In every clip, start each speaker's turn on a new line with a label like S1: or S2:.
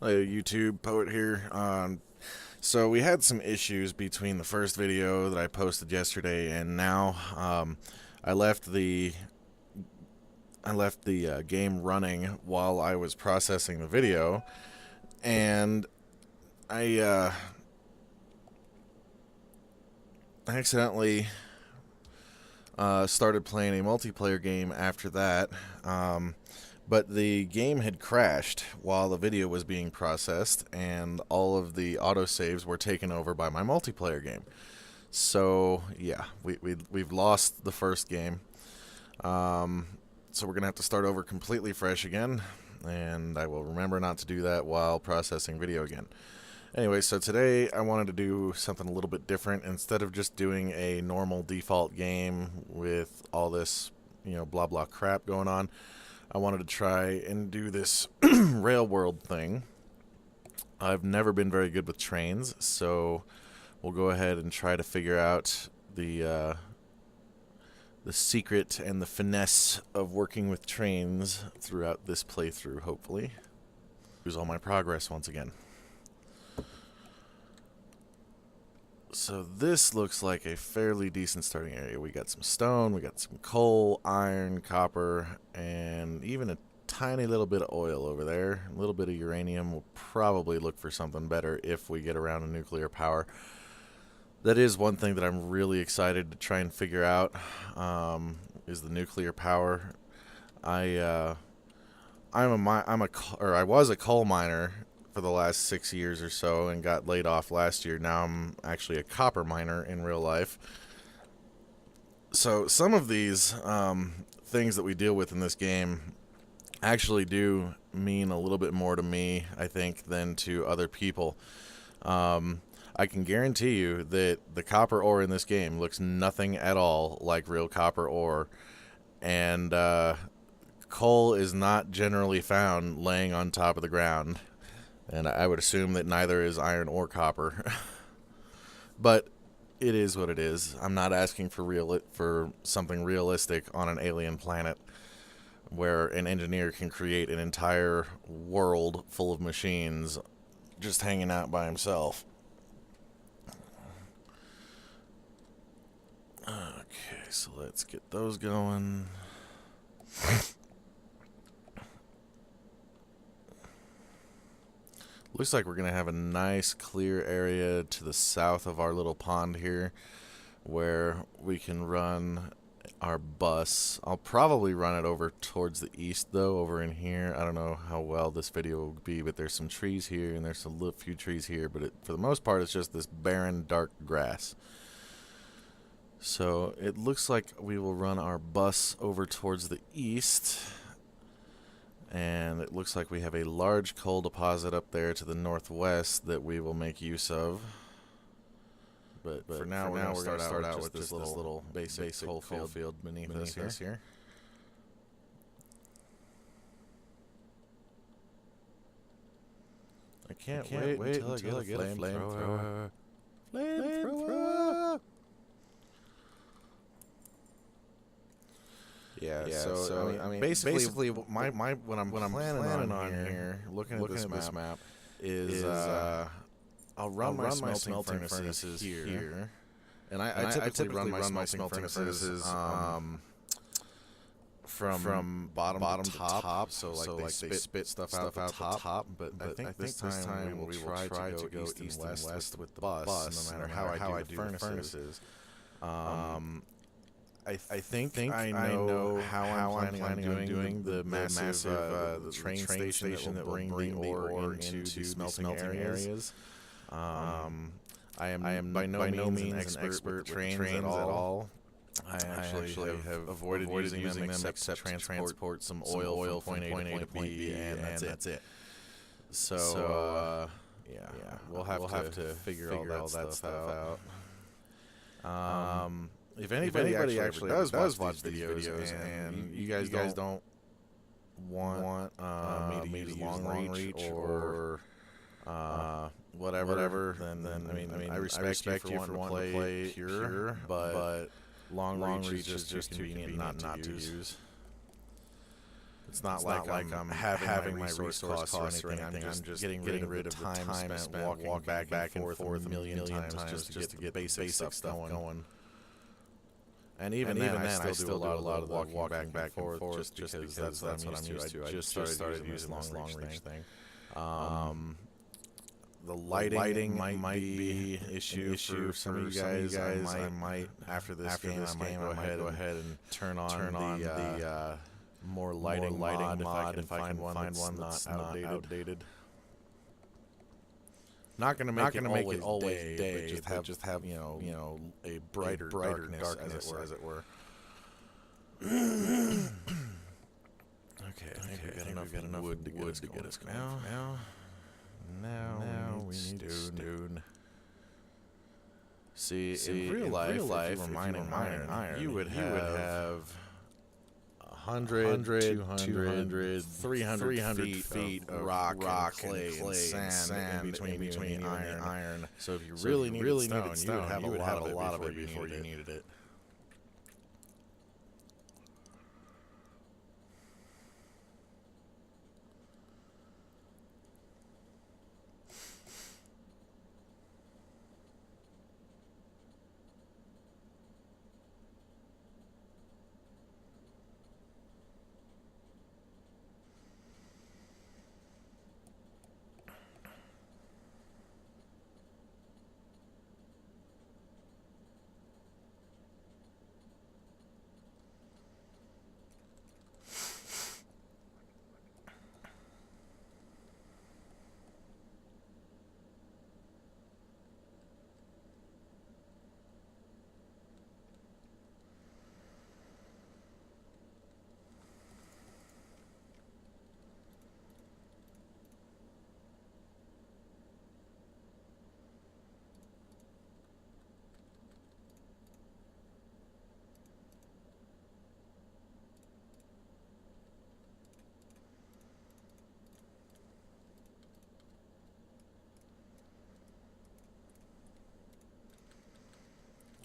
S1: YouTube poet here. So we had some issues between the first video that I posted yesterday and now. I left the game running while I was processing the video, and I accidentally started playing a multiplayer game after that. But the game had crashed while the video was being processed, and all of the autosaves were taken over by my multiplayer game. So, yeah, we've lost the first game. So we're going to have to start over completely fresh again, and I will remember not to do that while processing video again. Anyway, so today I wanted to do something a little bit different. Instead of just doing a normal default game with all this, blah blah crap going on, I wanted to try and do this rail world thing. I've never been very good with trains, so we'll go ahead and try to figure out the secret and the finesse of working with trains throughout this playthrough, hopefully. Here's all my progress once again. So this looks like a fairly decent starting area. We got some stone, we got some coal, iron, copper, and even a tiny little bit of oil over there. A little bit of uranium. We'll probably look for something better if we get around to nuclear power. That is one thing that I'm really excited to try and figure out, is the nuclear power. I was a coal miner for the last 6 years or so and got laid off last year. Now I'm actually a copper miner in real life. So some of these things that we deal with in this game actually do mean a little bit more to me, I think, than to other people. I can guarantee you that the copper ore in this game looks nothing at all like real copper ore, and coal is not generally found laying on top of the ground. And I would assume that neither is iron or copper. But it is what it is. I'm not asking for something realistic on an alien planet where an engineer can create an entire world full of machines just hanging out by himself. Okay, so let's get those going. Looks like we're going to have a nice clear area to the south of our little pond here where we can run our bus. I'll probably run it over towards the east, though, over in here. I don't know how well this video will be, but there's some trees here and there's a few trees here, but for the most part it's just this barren, dark grass. So it looks like we will run our bus over towards the east. And it looks like we have a large coal deposit up there to the northwest that we will make use of. But for now, we're going to start out with this little basic coal field beneath us here. I can't wait until I get a flamethrower. Flamethrower! Yeah, so I mean, basically, what I'm planning on here, looking at this map, is I'll run my smelting furnaces here, and I typically run my smelting furnaces from bottom to top, so they spit stuff out the top. But I think this time we will try to go east and west with the bus, no matter how I do the furnaces. I think I know how I'm planning on doing the massive train station that will bring the ore into the smelting areas. I am by no means an expert trains at all. I actually have avoided using them except to transport some oil from point A to point B, and that's it. So yeah, we'll have to figure all that stuff out. If anybody actually does watch videos and you guys don't want me to use long reach or whatever, then I respect you for wanting to play pure, but long reach is just too convenient not to use. It's not like I'm having my resource costs or anything. I'm just getting rid of the time spent walking back and forth a million times just to get basic stuff going. And even then, I still do a lot of the walking back and forth just because that's what I'm used to. I just started using this long reach thing. The lighting might be an issue for some of you guys. I might after this game, I might go ahead and turn on the more lighting mod if I can find one that's not outdated. Not gonna make it always day, but just have you know a brighter darkness as it were. Okay, I think we got enough wood to get us going. Now we need stone. See, in real life, if you were mining iron, you would have 100, 200, 300 feet of rock and clay and sand in between iron. So if you really needed stone, you would have a lot of it before you needed it.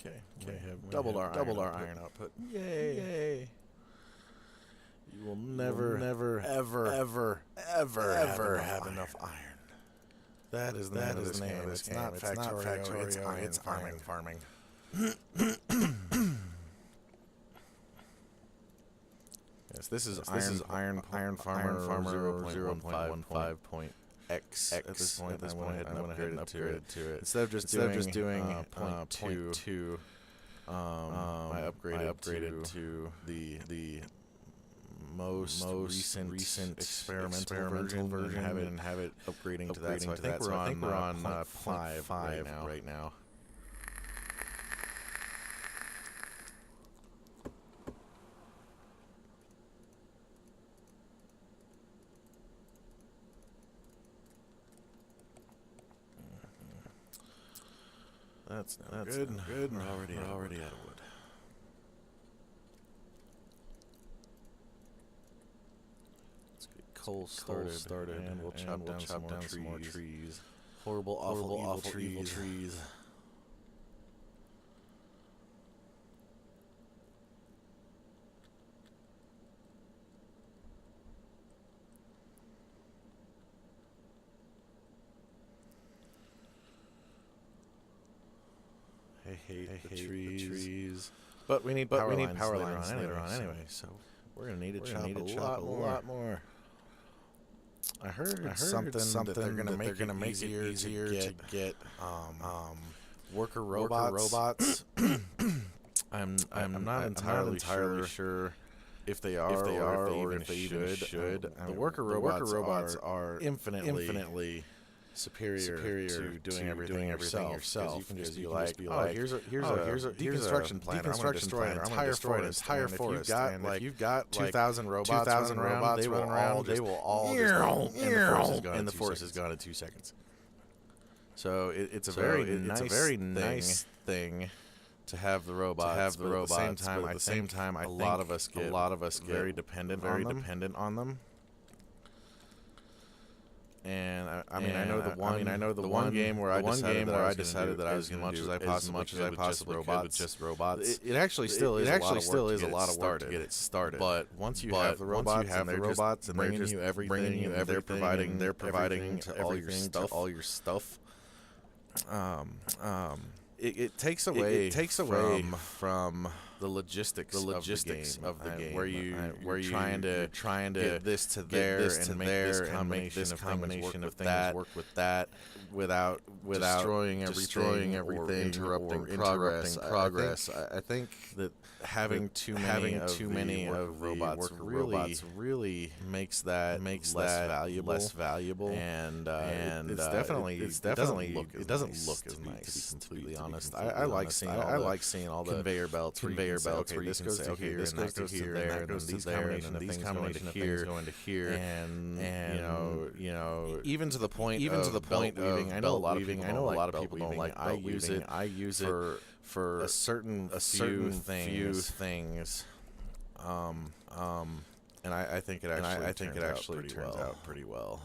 S1: Okay, we have doubled our iron output. Yay! You will never, ever have enough iron. That is the name of this game. It's not Factorio. It's iron farming. Yes, this is Iron Farmer 0.115.x. At this point, I went ahead and upgraded to it. Instead of just doing 0.2, I upgraded to the most recent experimental version and have it upgrading to that. So I think we're on 0.5 right now. That's good. We're already out of wood. Let's get coal started, and we'll chop down some more trees. Horrible, awful, evil trees. I hate the trees. But we need power lines later on anyway. So we're gonna need to chop a lot more. I heard something that they're gonna make it easier to get worker robots. I'm not entirely sure if they are or if they even should. The worker robots are infinitely superior to doing everything yourself. Because you can just be like, here's a deconstruction plant. I'm going to destroy an entire forest. And if you've got 2,000 robots running around, they will all and the forest is gone in 2 seconds. So it's a very nice thing to have the robots. But at the same time, I think a lot of us get very dependent on them. And the one game where I decided that I was going to do as much as I possibly could with just robots. It actually still is a lot of work to get it started. But once you have the robots, and they're just bringing you everything, they're providing all your stuff. It takes away from the logistics of the game, where you're trying to get this to there and make this combination of things work with that without destroying everything or interrupting progress. I think that having too many of the robots really makes that less valuable, and it doesn't look as nice, to be completely honest. I like seeing all the conveyor belts where this goes to here, this goes to here, and that goes to there, and these combination of things going to here, and you know, even to the point of belt weaving. I know a lot of people don't like belt weaving. I use it for a certain few things. And I think it actually turns out pretty well.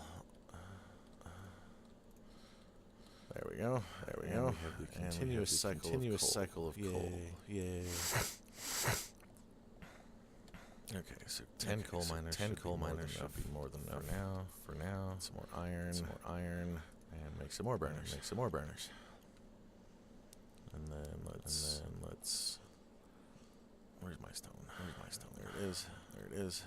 S1: There we go. We have the continuous cycle of coal. Yay. Okay, so 10 coal miners should be more than enough for now. Some more iron, and make some more burners. And then let's. Where's my stone? There it is.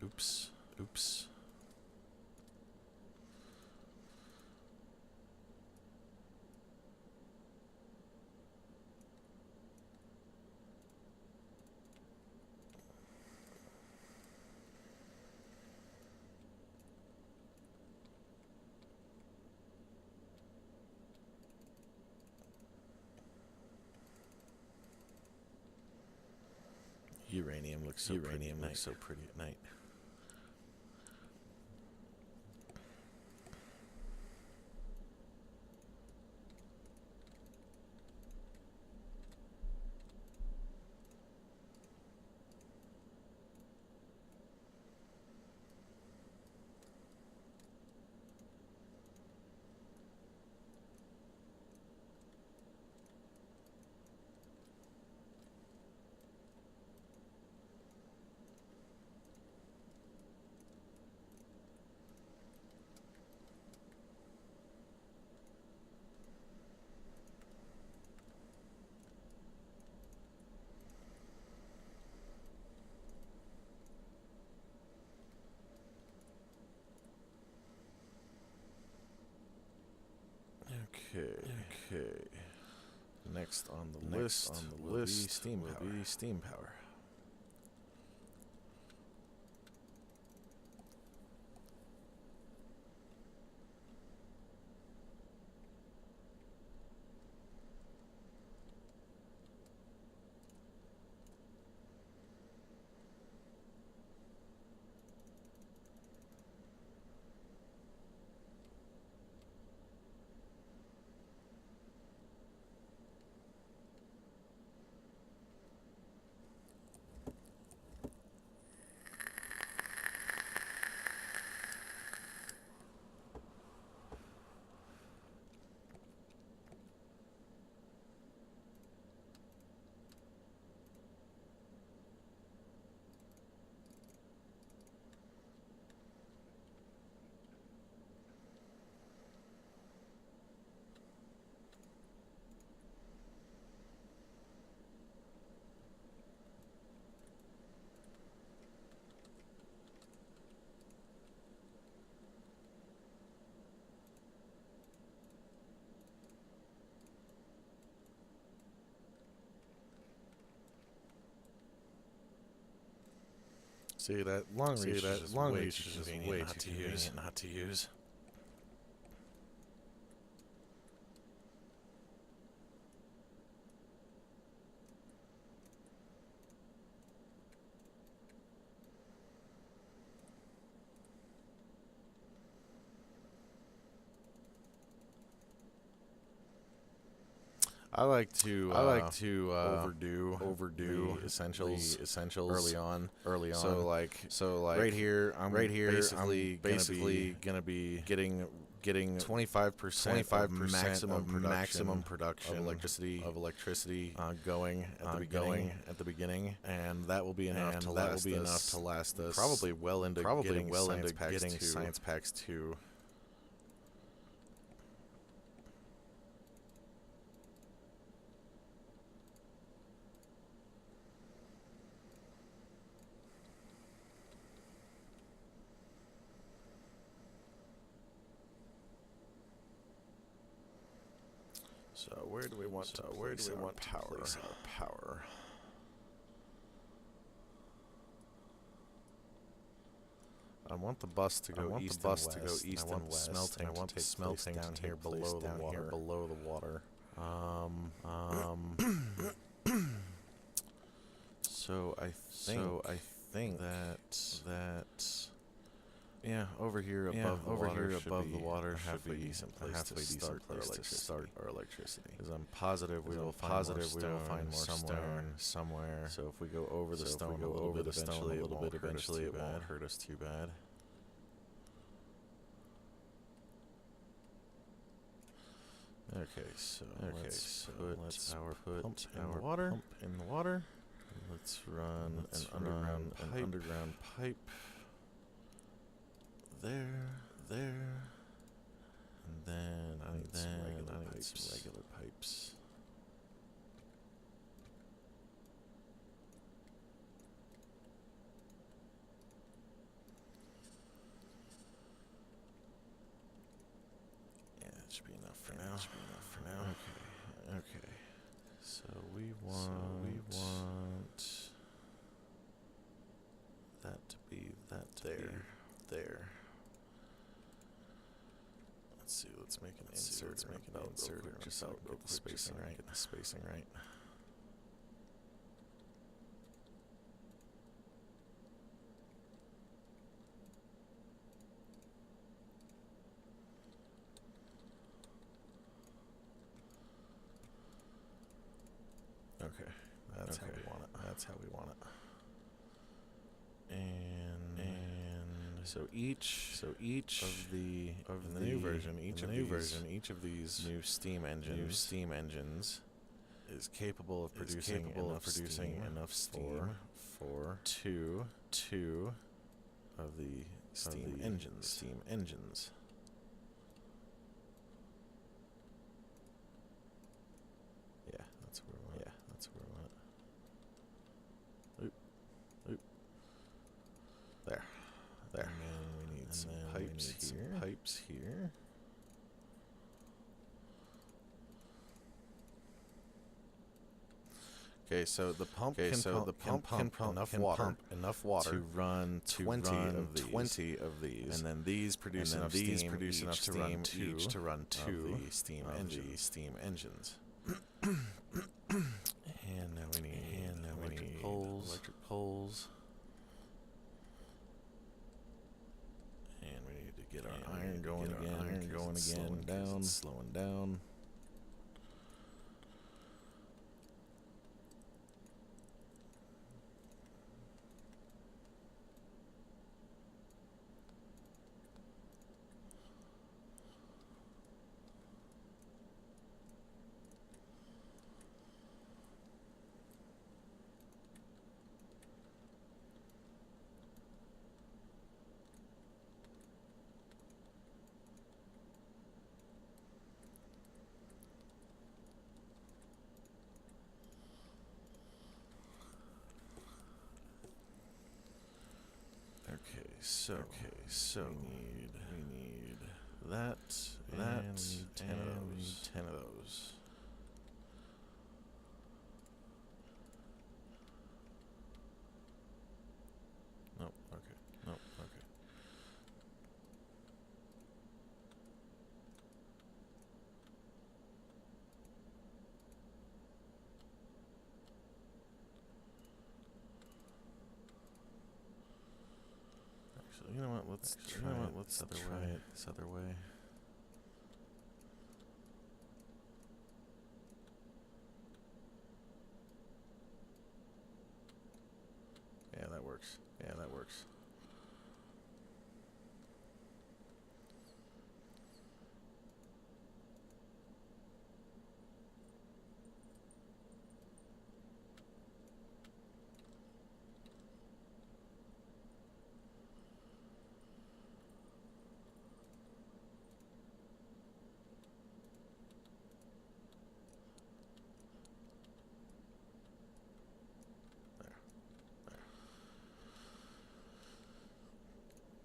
S1: Oops. Uranium looks so pretty at night. Okay. Next on the list will be steam power. See that long reach is way too convenient not to use. I like to overdo the essentials early on. So like right here I'm basically gonna be getting 25% of maximum production of electricity going at the beginning, and that will be enough to last us probably well into getting Science Packs 2. So where do we want power? I want the bus to go east and west. I want the smelting down here below the water. So I think that yeah, over here above the water, a halfway decent place to start our electricity. Because I'm positive we will find more stone somewhere. So if we go over the stone a little bit, eventually it won't hurt us too bad. Okay, so let's put our pump in the water. Let's run an underground pipe. There, and then I need some regular pipes. Yeah, that should be enough for now. Okay. So we want that to be there. Let's see. Let's make an insert. Just so I get the spacing right. Okay, that's how we want it. And so each of the new version, each of these new steam engines is capable of producing enough steam for two of the steam engines. Yeah, that's where we want it. Oop. There. And then we need some pipes here. Okay, so the pump can pump enough water to run 20 of these, and then these produce enough steam to run two of the steam engines. And now we need electric poles. And we need to get our iron going again, slowing down. Okay, so we need that and 10 of those. Nope, let's try it this other way. Yeah, that works.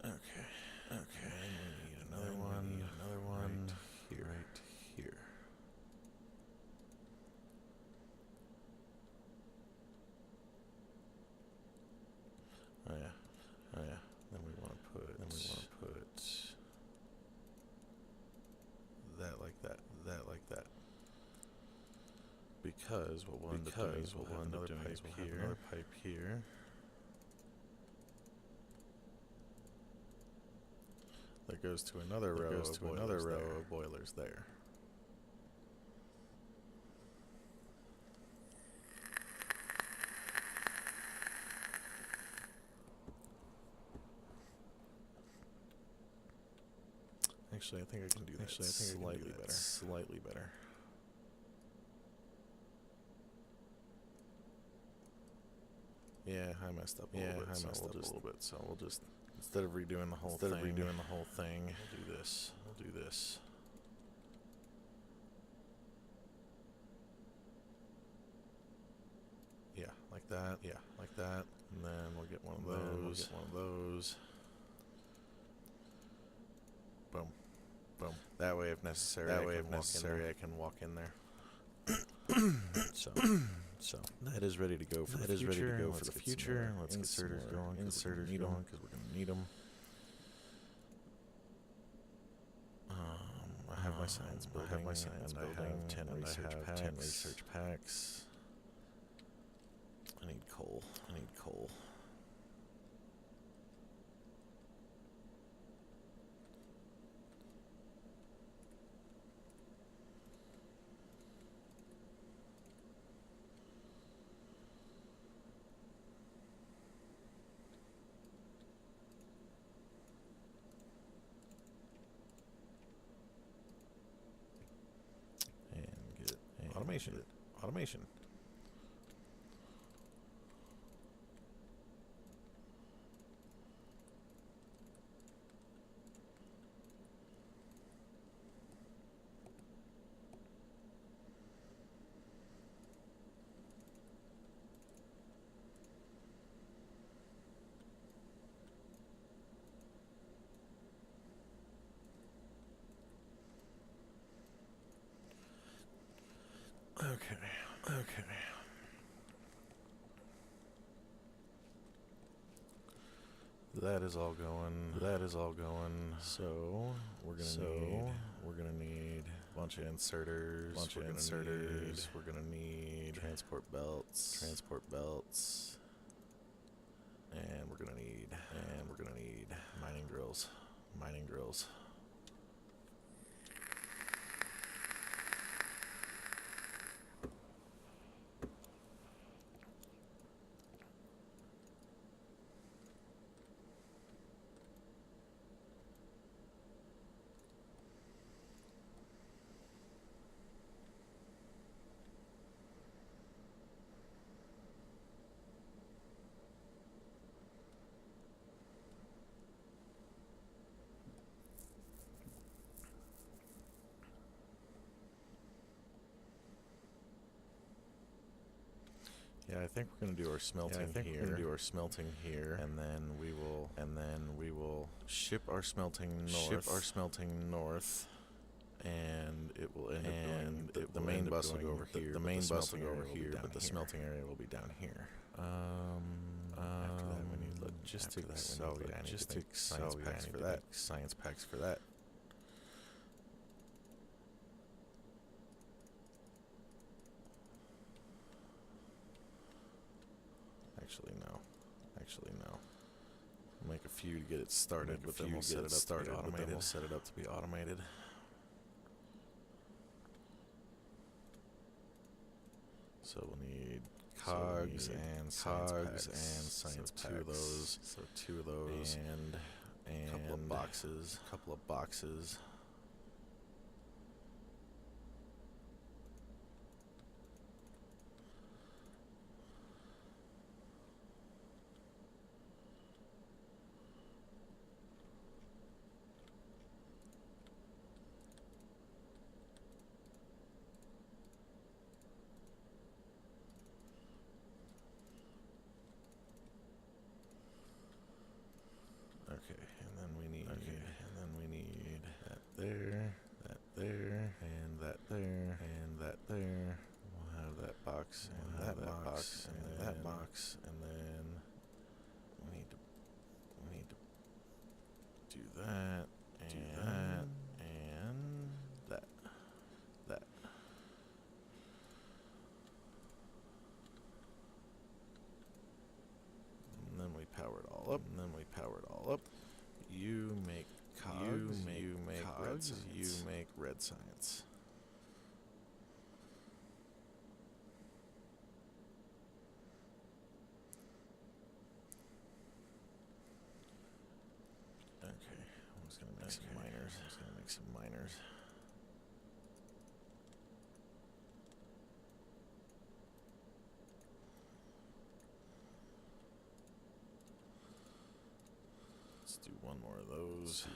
S1: Okay. We need another one right here. Oh yeah. Then we want to put that like that. Because what we'll end up doing is we'll have another pipe here. That goes to another row of boilers there. Actually, I think I can do that slightly better. Yeah, I messed up a little bit, so we'll just instead of redoing the whole thing, we'll do this. Yeah, like that. And then we'll get one of those. Boom. That way, if necessary, I can walk in there. So that is ready to go for the future. Let's get inserters going because we're gonna need them. I have my science building, and I have 10 research packs. I need coal. Automation. Okay. That is all going. So we're gonna need a bunch of inserters. We're gonna need transport belts. And we're gonna need mining drills. Yeah, I think we're gonna do our smelting here. And then we will ship our smelting north. And it will end up the main bus will go over here. But the smelting area will be down here. After that, we need logistics. Science packs for that. Actually, no. Make a few to get it started, but then we'll set it up to be automated. So we'll need cogs and science packs. Two of those, and a couple of boxes. Okay, and then we need that there, and that there, and that there. We'll have that box and that box and that box, and then we need to do that and that. And then we power it all up. You make cogs, you make red science. Okay, I'm just gonna make some miners. Let's do one more of those.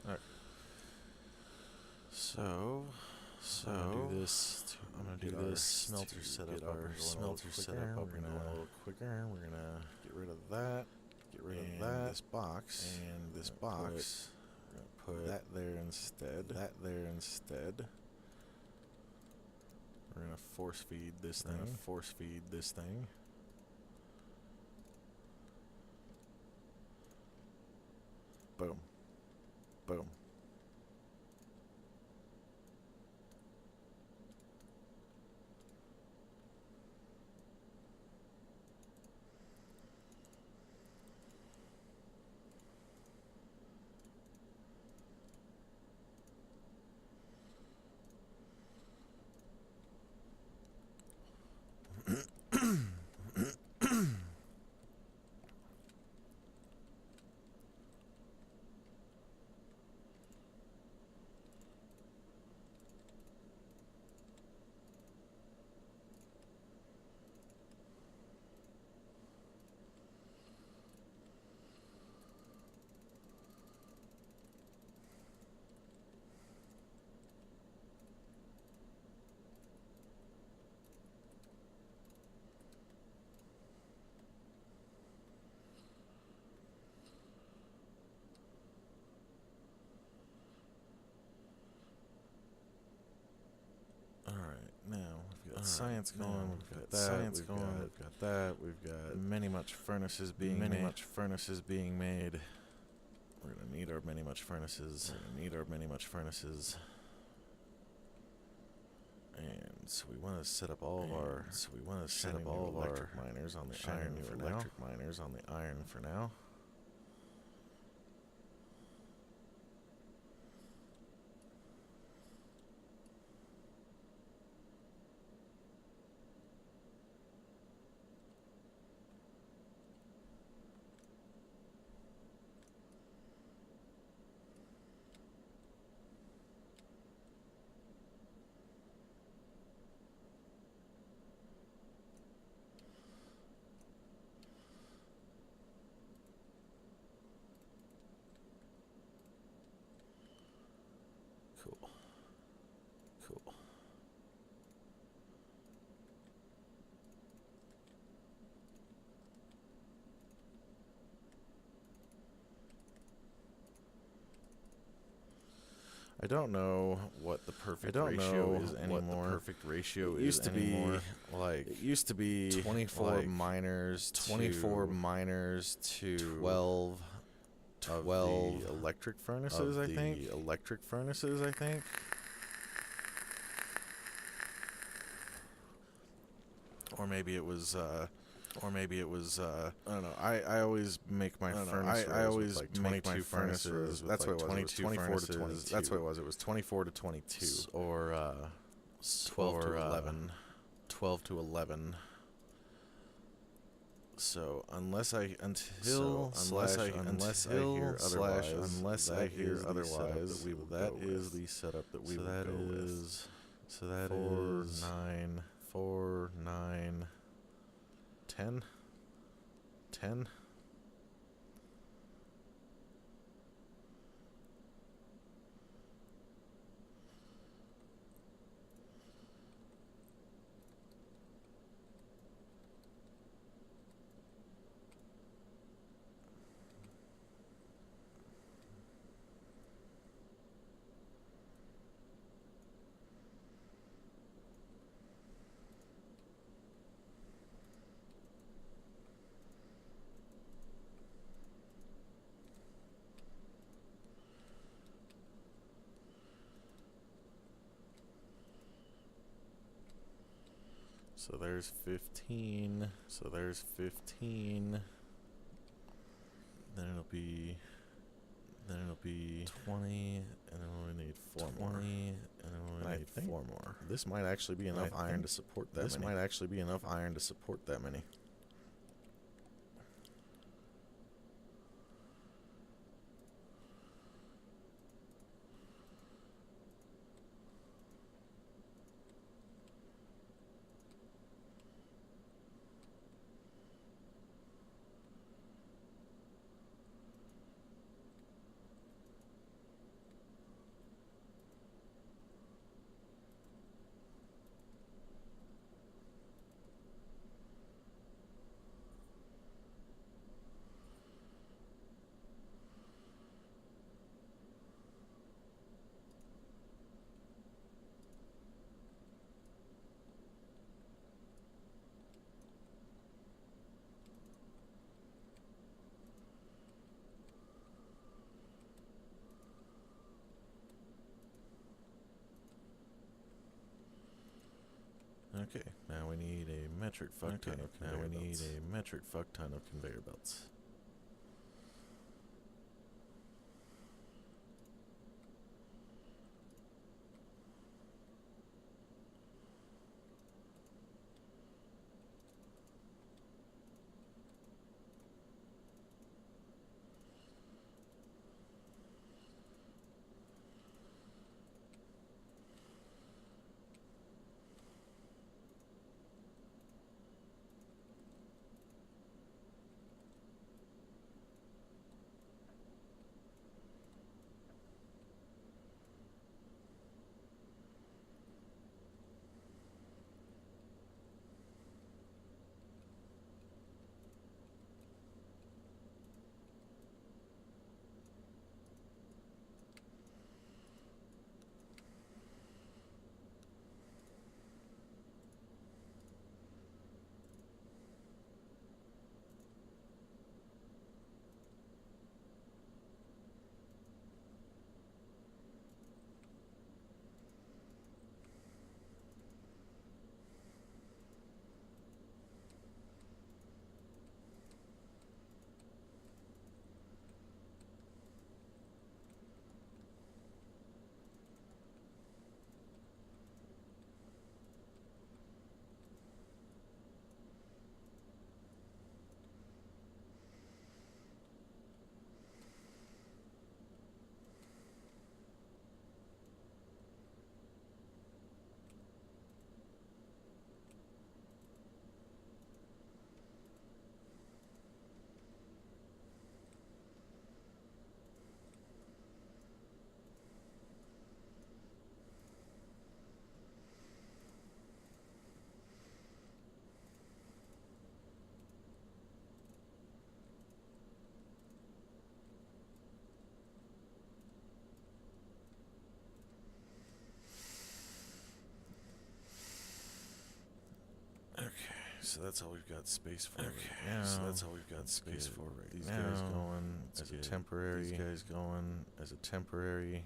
S1: Okay. So I'm gonna do this smelter setup. We're gonna go a little quicker. We're gonna get rid of that. This box. We're gonna put that there instead. We're gonna force feed this thing. Boom. Science going. We've got that. We've got many much furnaces being made. We're gonna need our many much furnaces. And so we want to set up all of our electric miners on the iron for now. I don't know what the perfect ratio is anymore. It used to be like 24 miners to 12 of the electric furnaces, I think. Or maybe it was I don't know. I always make my furnace. I always like make my furnaces. That's what it was. 24 to 22. That's what it was. It was 24 to 22, or 12 to 11. 12 to 11. So unless I hear otherwise, that is the setup that we will go with. So that is 9, 4, 9, 10. 10. So there's 15. Then it'll be 20, and then we need 4 more. And then we need 4 more. This might actually be enough iron to support that many. Okay, now we need a metric fuck ton of conveyor belts. so that's all we've got space for right now. So that's all we've got space for right now. These guys going as a temporary. These guys going as a temporary.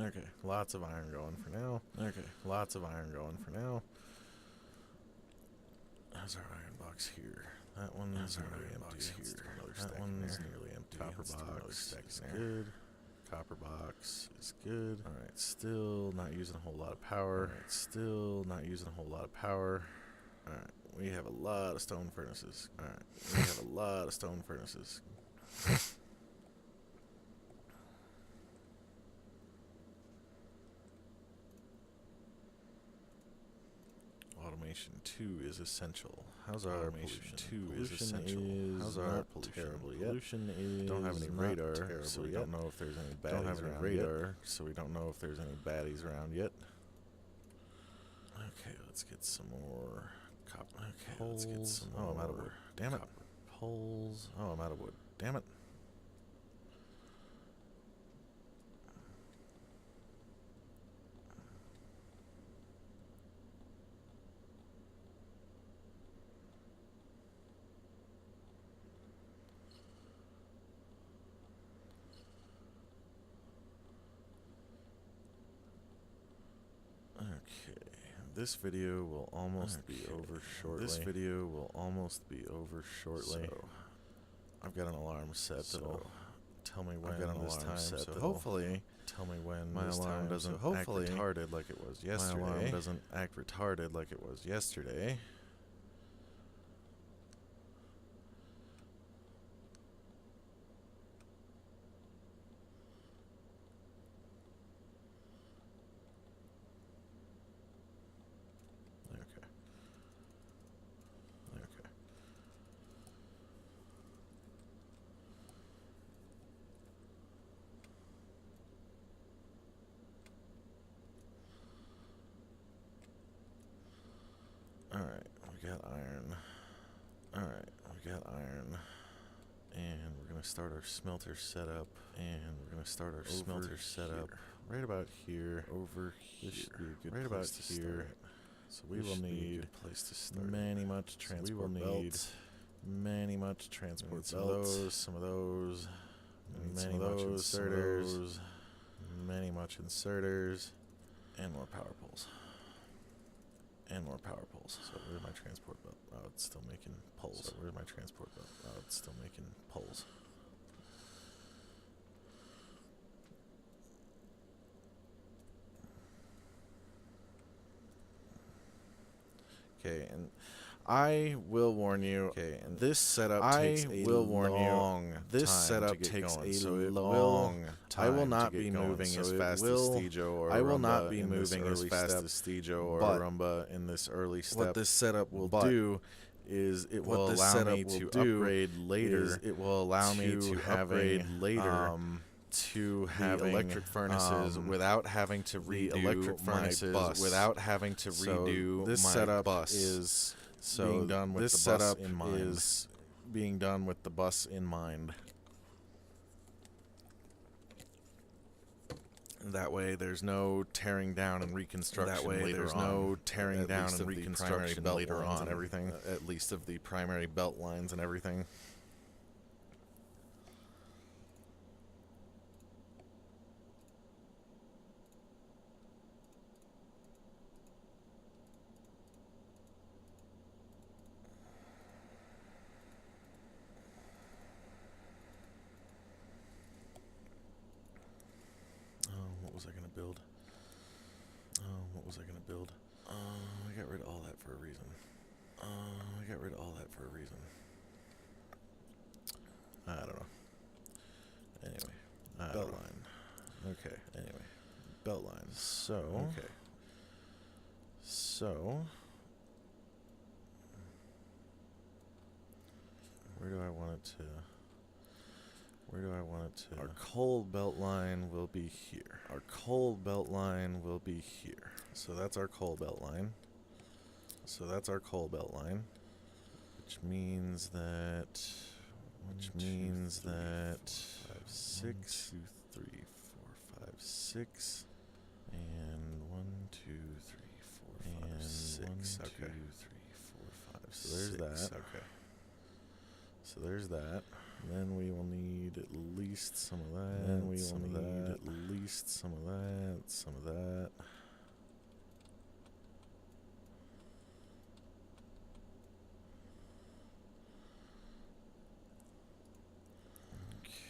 S1: Okay, lots of iron going for now. Okay, lots of iron going for now. How's our iron box here? That one's nearly empty here. That one's nearly empty. Copper box is good. Copper box is good. All right, still not using a whole lot of power. All right, still not using a whole lot of power. All right, we have a lot of stone furnaces. All right, we have a lot of stone furnaces. Automation 2 is essential. How's our automation 2 is essential? How's our pollution? Pollution is don't have any radar, so we don't know if there's any baddies. Don't have any radar, so we don't know if there's any baddies around yet. Okay, let's get some more copper. Okay, let's get some more. Oh, I'm out of wood. Damn it. Poles. Oh, I'm out of wood. Damn it. Okay, this video will almost be over shortly. This video will almost be over shortly. So, I've got an alarm set that'll tell me when. I've got an alarm set, so hopefully tell me when my alarm doesn't act retarded like it was yesterday. My alarm doesn't act retarded like it was yesterday. Alright, we got iron. Alright, we got iron. And we're going to start our smelter setup. And we're going to start our smelter setup right about here. Over here. This should be a good right about here. So we will need a place to start. Many much transport belts. Many much transport belts. Some of those. Many much inserters. Many much inserters. And more power poles. And more power poles. So where's my transport belt? Oh, it's still making poles. So where's my transport belt? Oh, it's still making poles. Okay, and I will warn you. Okay, and this setup takes a long time. This setup takes a long time. I will not be moving as fast as Stejo or I will not be moving as fast as Stejo or Rumba in this early step. What this setup will do is it will allow me to upgrade later. It will allow me to upgrade later to having
S2: electric furnaces
S1: without having to redo
S2: electric furnaces
S1: my bus.
S2: without having to redo
S1: this
S2: my
S1: setup
S2: bus.
S1: is
S2: So
S1: being done with
S2: this
S1: the
S2: setup
S1: bus in mind.
S2: is being done with the bus in mind.
S1: That way, there's no tearing down and reconstruction.
S2: That way,
S1: later
S2: there's
S1: on.
S2: no tearing
S1: At
S2: down
S1: least
S2: and
S1: of the
S2: reconstruction
S1: primary
S2: later
S1: belt lines
S2: on.
S1: and everything.
S2: At least of the primary belt lines and everything.
S1: What was I going to build? What was I going to build? I got rid of all that for a reason. I don't know. Anyway.
S2: Belt line.
S1: Okay.
S2: Anyway. Belt line.
S1: So.
S2: Okay.
S1: So. Where do I want it to...
S2: Our coal belt line will be here. So that's our coal belt line. Which means that...
S1: 6, 2, 3, 4, 5, 6, and 1, 2, 3, 4, 5, 6.
S2: 1, 2,
S1: Okay.
S2: 3, 4, 5,
S1: So there's
S2: 6.
S1: that.
S2: Okay.
S1: So there's that.
S2: Then we will need at least some of that. Some of that.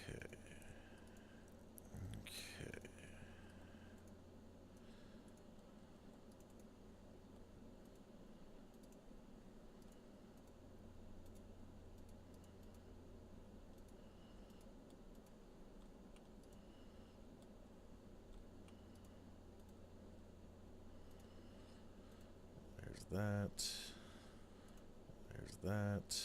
S2: Okay. There's that.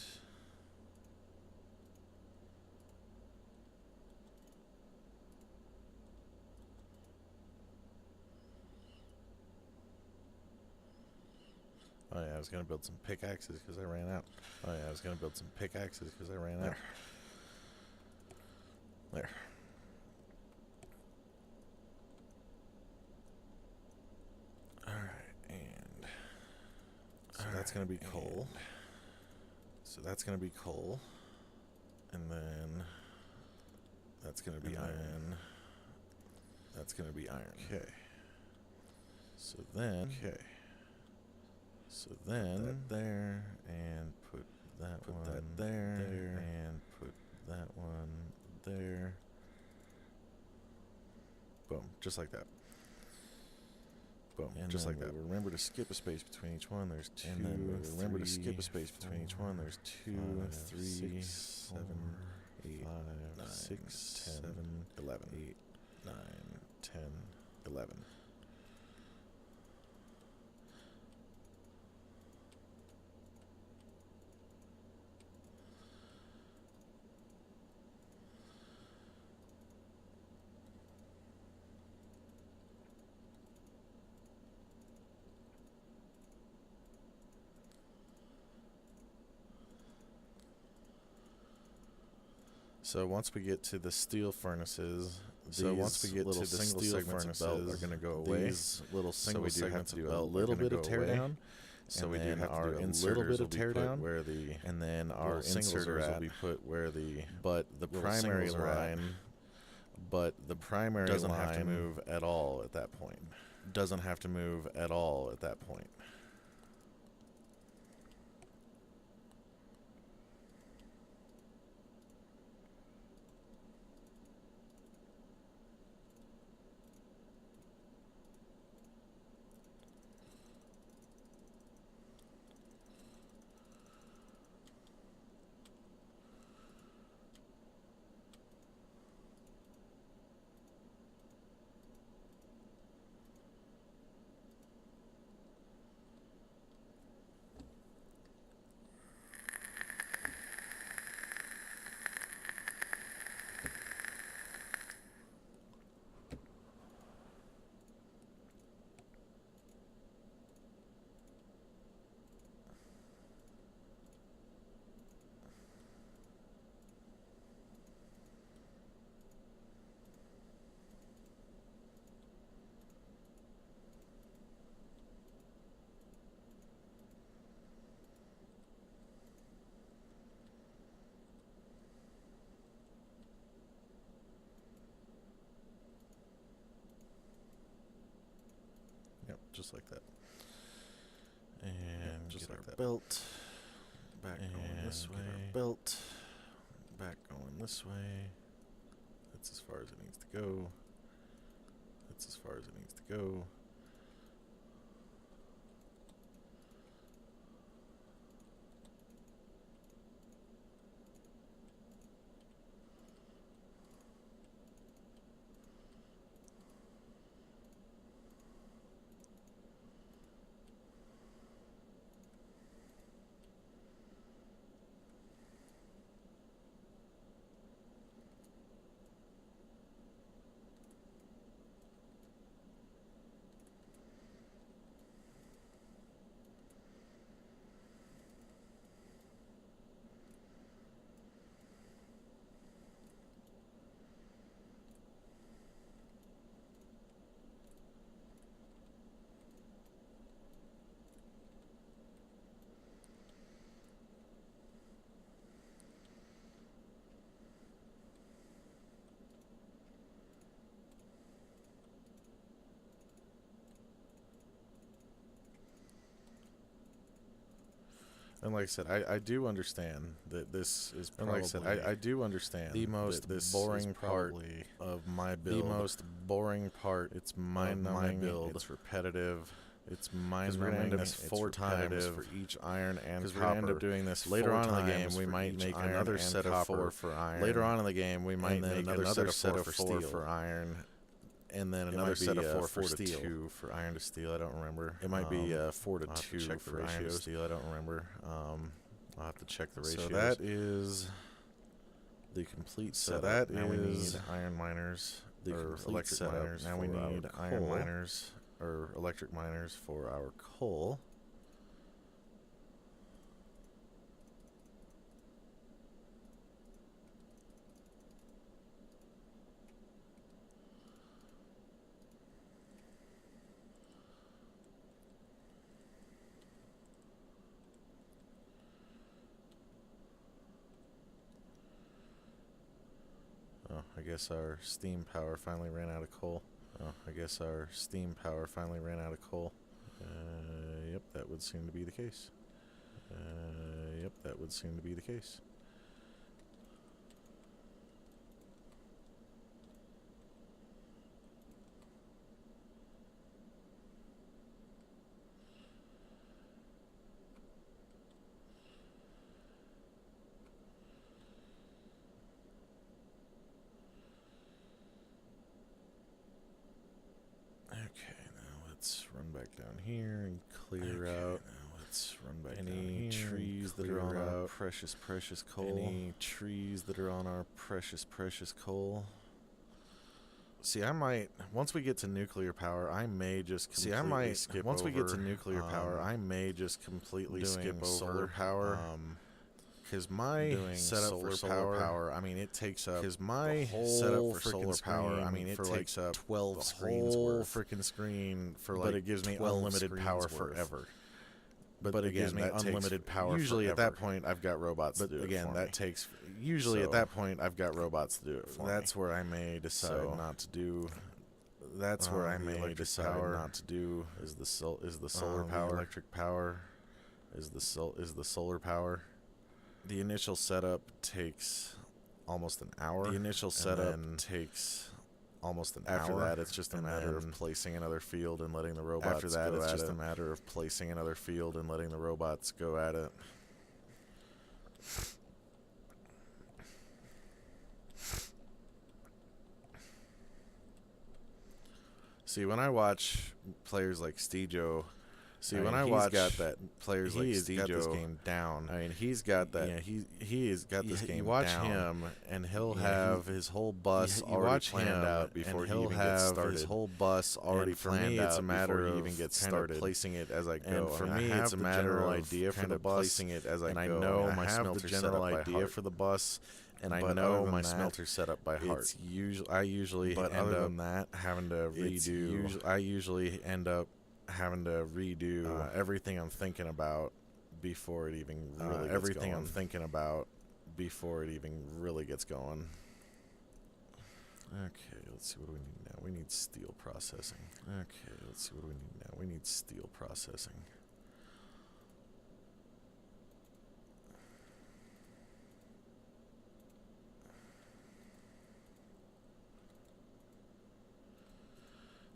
S1: Oh yeah, I was gonna build some pickaxes because I ran out. There. Alright, and...
S2: So that's going to be coal. And then that's going to be iron.
S1: Okay.
S2: So then
S1: that there, and put that one
S2: there.
S1: and put that one there. Boom, just like that. Boom,
S2: and
S1: just
S2: then
S1: like that.
S2: Remember to skip a space between each one. There's 2.
S1: And then
S2: remember to
S1: 3,
S2: skip a space between each one. There's 2,
S1: 5,
S2: 3,
S1: 6,
S2: 7, 8,
S1: 5,
S2: 9,
S1: 6,
S2: 10,
S1: 7,
S2: 11,
S1: 8,
S2: 9,
S1: 10,
S2: 11.
S1: So once we get to the steel furnaces,
S2: Little
S1: single
S2: segments of belt are going to go away.
S1: These little single
S2: we do have
S1: segments
S2: to
S1: of
S2: do a
S1: belt
S2: little
S1: are gonna
S2: bit of
S1: go
S2: tear
S1: away.
S2: down.
S1: So
S2: And
S1: we do
S2: then
S1: have
S2: our
S1: to do a
S2: inserters
S1: little bit
S2: will
S1: of
S2: be
S1: tear
S2: put
S1: down,
S2: where the
S1: and then our
S2: little singles
S1: inserters
S2: are
S1: will
S2: at.
S1: be put where the
S2: but the
S1: little
S2: primary
S1: singles are at.
S2: line doesn't have to
S1: line
S2: move at all at that point.
S1: just like that. And
S2: just
S1: get
S2: like
S1: our
S2: that.
S1: belt back going this
S2: And
S1: way.
S2: get our
S1: Belt back going this way. That's as far as it needs to go. That's as far as it needs to go. And like I said, I do understand that this is probably,
S2: And like I said,
S1: I do understand
S2: the most
S1: that this
S2: boring
S1: is probably of my build. The most boring part. It's mind-numbing.
S2: build.
S1: It's repetitive. It's
S2: Because
S1: mind-numbing.
S2: we're gonna end up
S1: It's
S2: 4 times
S1: repetitive.
S2: for each iron and
S1: Because
S2: copper.
S1: we're gonna end up doing this
S2: later
S1: 4
S2: on in the
S1: times
S2: game. We
S1: for
S2: might
S1: each
S2: make
S1: iron
S2: another
S1: and
S2: set of
S1: copper.
S2: 4 for iron.
S1: Later on in the game, we might
S2: and then
S1: make
S2: another
S1: another
S2: set of 4
S1: 4
S2: for
S1: for iron. And then
S2: It
S1: another
S2: might
S1: set
S2: be,
S1: of 4
S2: 4
S1: for
S2: to
S1: steel.
S2: 2
S1: for iron to steel. I don't remember.
S2: It might be
S1: 4 to
S2: I'll have to
S1: 2
S2: check the
S1: for iron to
S2: ratios.
S1: steel. I don't remember. I'll have to check the ratios.
S2: So that is the complete
S1: So
S2: setup.
S1: that
S2: Now we
S1: is
S2: need
S1: iron miners
S2: the
S1: or
S2: complete
S1: electric
S2: setup
S1: miners. Now
S2: for
S1: we
S2: our
S1: need iron
S2: coal.
S1: miners or electric miners for our coal. Oh, I guess our steam power finally ran out of coal. Oh, I guess our steam power finally ran out of coal. Yep, that would seem to be the case. Yep, that would seem to be the case. Okay, now let's run back down here and clear out. Now let's run back
S2: any
S1: down here
S2: trees
S1: and
S2: that are on
S1: clear
S2: our
S1: out
S2: precious coal.
S1: Any trees that are on our precious coal. See, I might once we get to nuclear power, I may just completely skip
S2: once we get to
S1: over,
S2: nuclear power,
S1: I may just completely
S2: doing
S1: skip over
S2: solar power.
S1: Because my
S2: doing
S1: setup for solar power, I mean, it takes up
S2: Because my
S1: the whole
S2: setup for
S1: frickin'
S2: solar power, I mean, it
S1: for
S2: takes
S1: like
S2: up 12
S1: the
S2: screens
S1: whole
S2: worth.
S1: freaking screen for like
S2: But it gives me
S1: 12
S2: unlimited
S1: screens
S2: power
S1: worth.
S2: forever.
S1: But
S2: it
S1: again,
S2: gives me
S1: that
S2: unlimited
S1: takes,
S2: power
S1: Usually at
S2: forever.
S1: that point, I've got robots
S2: But
S1: to do
S2: again,
S1: it for
S2: that
S1: me.
S2: takes.
S1: Usually
S2: so
S1: at that point, I've got robots to do it for
S2: That's
S1: me.
S2: where I may decide
S1: So,
S2: not to do.
S1: That's where I
S2: the
S1: may
S2: electric
S1: decide
S2: power
S1: not to do
S2: is the solar
S1: the
S2: power.
S1: electric power is the solar power. The initial setup takes almost an hour.
S2: The initial setup takes almost an
S1: After
S2: hour.
S1: that, it's just a matter of placing another field and letting the robots
S2: After that,
S1: go
S2: it's
S1: at
S2: just
S1: it.
S2: a matter of placing another field and letting the robots
S1: go at it. See, when I watch players like Stejo, when I watch
S2: got that
S1: players like
S2: he's got this
S1: Stejo
S2: game down.
S1: I mean, he's got that.
S2: Yeah,
S1: he has got this
S2: you
S1: game
S2: watch
S1: down.
S2: him,
S1: and he'll
S2: Yeah,
S1: have his whole bus
S2: you
S1: already
S2: watch
S1: planned
S2: him,
S1: out before
S2: and
S1: he
S2: he'll
S1: even
S2: have
S1: gets started.
S2: his whole bus already
S1: And for
S2: planned
S1: me, it's
S2: out
S1: a matter
S2: before
S1: of
S2: he even gets
S1: kind
S2: started.
S1: of placing it as I go.
S2: And for
S1: I
S2: me,
S1: have
S2: it's a
S1: the
S2: matter
S1: general
S2: of
S1: idea for
S2: kind
S1: the
S2: of
S1: bus,
S2: placing it as I
S1: and I
S2: go.
S1: know
S2: And
S1: my
S2: I have
S1: smelter
S2: the
S1: setup
S2: general
S1: by
S2: idea
S1: heart.
S2: for the bus, and I
S1: But
S2: know
S1: other
S2: my
S1: than that,
S2: smelter setup by heart.
S1: It's usually I usually
S2: But
S1: end
S2: other
S1: up
S2: than that,
S1: having to redo. I usually end up having to redo everything I'm thinking about before it even really gets going.
S2: before it even really gets going. Okay, let's see, what do we need now? We need steel processing. Okay, let's see, what do we need now? We need steel processing.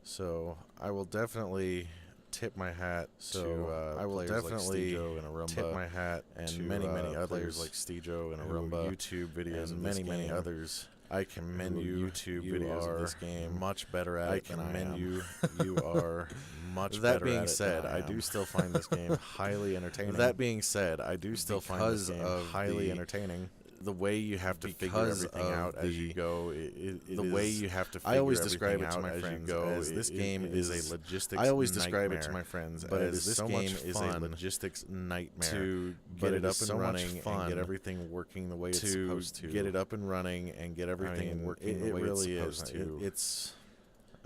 S2: So I will definitely tip my hat to
S1: I will
S2: players
S1: definitely
S2: like Stejo and Arumba,
S1: tip my hat
S2: and
S1: to
S2: many others
S1: players
S2: like Stejo and
S1: who
S2: Arumba,
S1: YouTube videos
S2: and
S1: of this
S2: many
S1: game.
S2: others.
S1: I commend
S2: who
S1: you.
S2: YouTube
S1: You
S2: videos
S1: are
S2: of this game
S1: much better at
S2: I
S1: it than I
S2: commend
S1: am.
S2: you. You are much
S1: That
S2: better
S1: being
S2: at it
S1: said,
S2: than
S1: I
S2: I
S1: do
S2: am.
S1: still find this game highly entertaining.
S2: That being said, I do still find this
S1: Because
S2: game
S1: of
S2: highly
S1: the-
S2: entertaining.
S1: The way you have to figure
S2: Because
S1: everything
S2: of
S1: out as you
S2: the-
S1: go,
S2: the way you have to
S1: I always
S2: figure
S1: describe it
S2: everything
S1: to
S2: out
S1: my
S2: as you
S1: friends
S2: go,
S1: as this game is
S2: a logistics
S1: I always describe it to
S2: nightmare.
S1: my friends
S2: But
S1: as
S2: this
S1: so
S2: game
S1: much
S2: is a
S1: fun
S2: logistics nightmare
S1: to
S2: but
S1: get it
S2: it
S1: up
S2: is
S1: and
S2: so much
S1: running and
S2: fun
S1: get everything working the way it's
S2: to
S1: supposed to.
S2: get it up and running and get everything working the way
S1: really
S2: it's supposed
S1: is.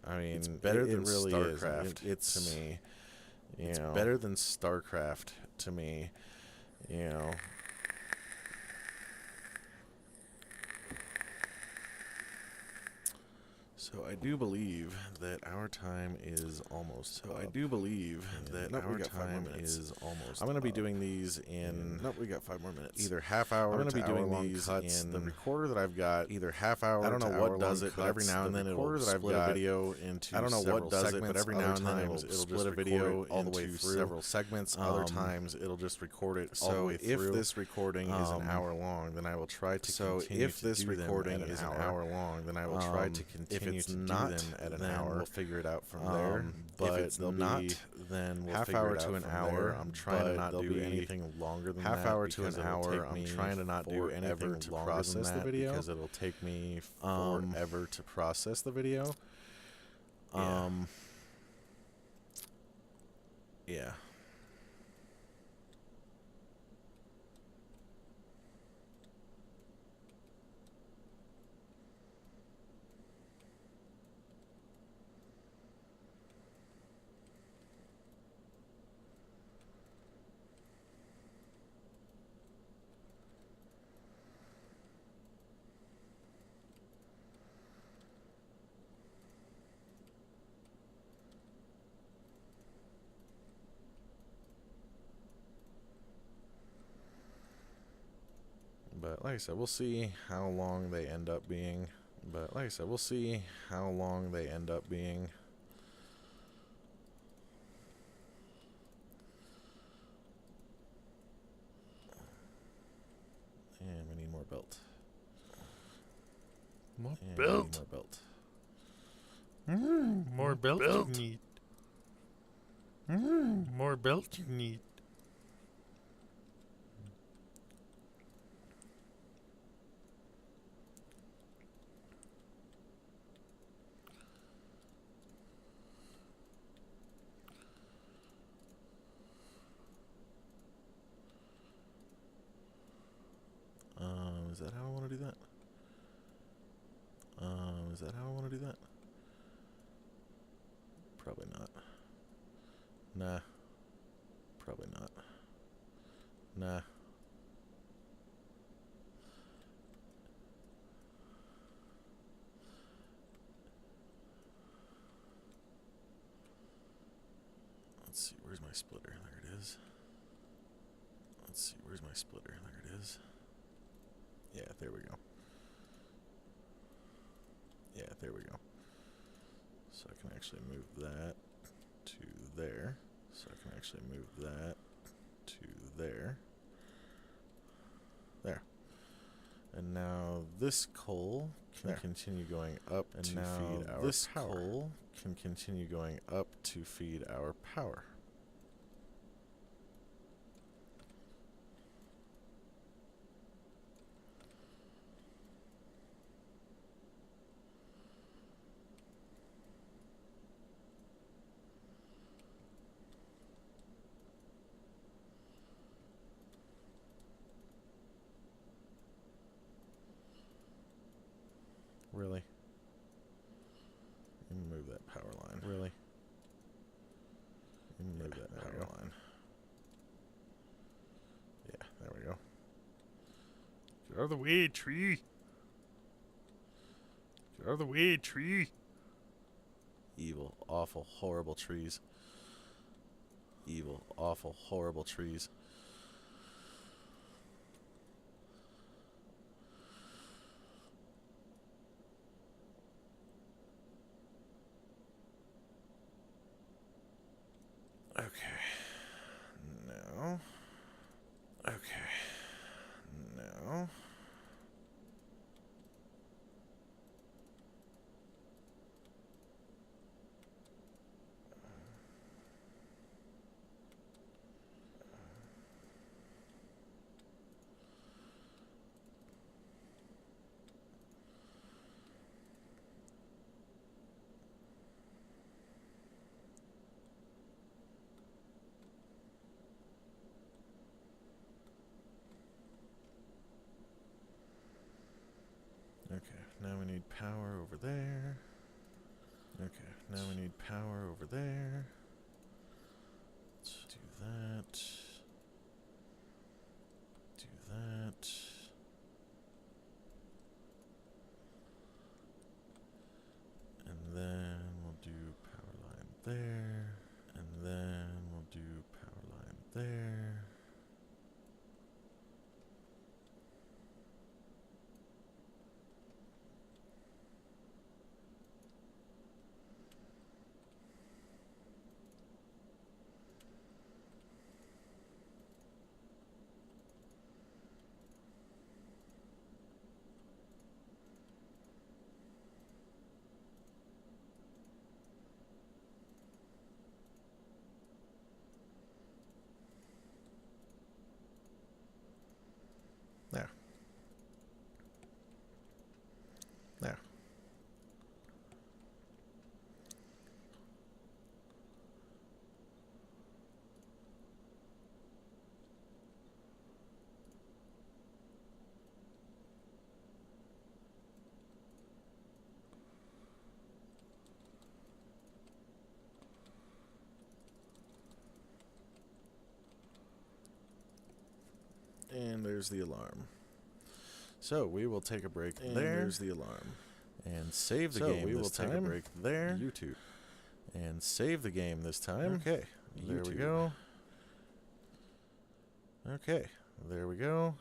S2: to. It's
S1: better than
S2: really
S1: StarCraft.
S2: It's
S1: to me.
S2: It's better than StarCraft to me. So I do believe that our time is almost up.
S1: I do believe that
S2: Nope, we
S1: our
S2: got 5 more
S1: time
S2: minutes.
S1: is almost
S2: I'm going to be
S1: up.
S2: doing these in
S1: Nope, we got 5 more minutes.
S2: either half hour
S1: I'm going to
S2: to
S1: be doing
S2: hour-long
S1: these
S2: cuts.
S1: in
S2: The recorder that I've got,
S1: either half hour
S2: I don't know
S1: to
S2: what
S1: hour-long
S2: does it, but every
S1: cuts.
S2: now and
S1: The
S2: then it'll
S1: recorder that I've
S2: split
S1: got,
S2: a video into
S1: I don't know
S2: several
S1: what does it,
S2: segments.
S1: but every
S2: Other
S1: now and then
S2: times
S1: it'll
S2: just
S1: split a
S2: record
S1: video
S2: it all the way
S1: into
S2: through
S1: several segments. Other
S2: Um,
S1: times it'll just record it all
S2: So
S1: the way
S2: if
S1: through.
S2: this recording is an
S1: Um,
S2: hour long, then I will try to
S1: So
S2: continue
S1: if
S2: to
S1: this
S2: do them
S1: recording
S2: at
S1: is an
S2: hour.
S1: hour long, then I will try to
S2: If
S1: continue
S2: it's
S1: to
S2: not,
S1: do them at an
S2: then
S1: hour.
S2: we'll figure it out from there.
S1: But
S2: If it's
S1: they'll
S2: not,
S1: be
S2: then we'll
S1: half
S2: figure
S1: hour
S2: it
S1: to
S2: out
S1: an
S2: from
S1: hour.
S2: there. I'm trying to
S1: But
S2: not
S1: they'll
S2: do
S1: be
S2: anything longer than
S1: half
S2: that.
S1: hour to
S2: because
S1: an
S2: it'll
S1: hour.
S2: take
S1: I'm
S2: me
S1: trying to not do
S2: forever
S1: anything
S2: to
S1: longer
S2: process
S1: than
S2: the
S1: that
S2: video
S1: because it'll take me
S2: forever to process the video. Yeah. But like I said, we'll see how long they end up being. But like I said, we'll see how long they end up being. And we need more belt.
S3: More
S2: And
S3: belt.
S2: We need more belt.
S3: More belt, you need. More belt you need.
S2: Is that how I want to do that? Is that how I want to do that? Probably not. Nah. Probably not. Nah. Let's see, where's my splitter? There it is. Let's see, where's my splitter? There it is. Yeah, there we go. Yeah, there we go. So I can actually move that to there. So I can actually move that to there. There. And now this coal can continue going up to feed our power. This coal can continue going up to feed our power. Really? Move that power line. Really? Move that power line. Yeah, there we go.
S3: Get out of the way, tree. Out of the way, tree.
S2: Evil, awful, horrible trees. Evil, awful, horrible trees. Okay. Now. Okay. Now. Okay, now we need power over there. Okay, now we need power over there. Let's do that. Do that. And then we'll do power line there. And then we'll do power line there. There. There. And there's the alarm. So we will take a break there.
S1: There's the alarm.
S2: And save the game
S1: we
S2: this
S1: will
S2: time.
S1: take a break there.
S2: YouTube. And save the game this time.
S1: Okay.
S2: There we
S1: YouTube.
S2: go. Okay. There we go.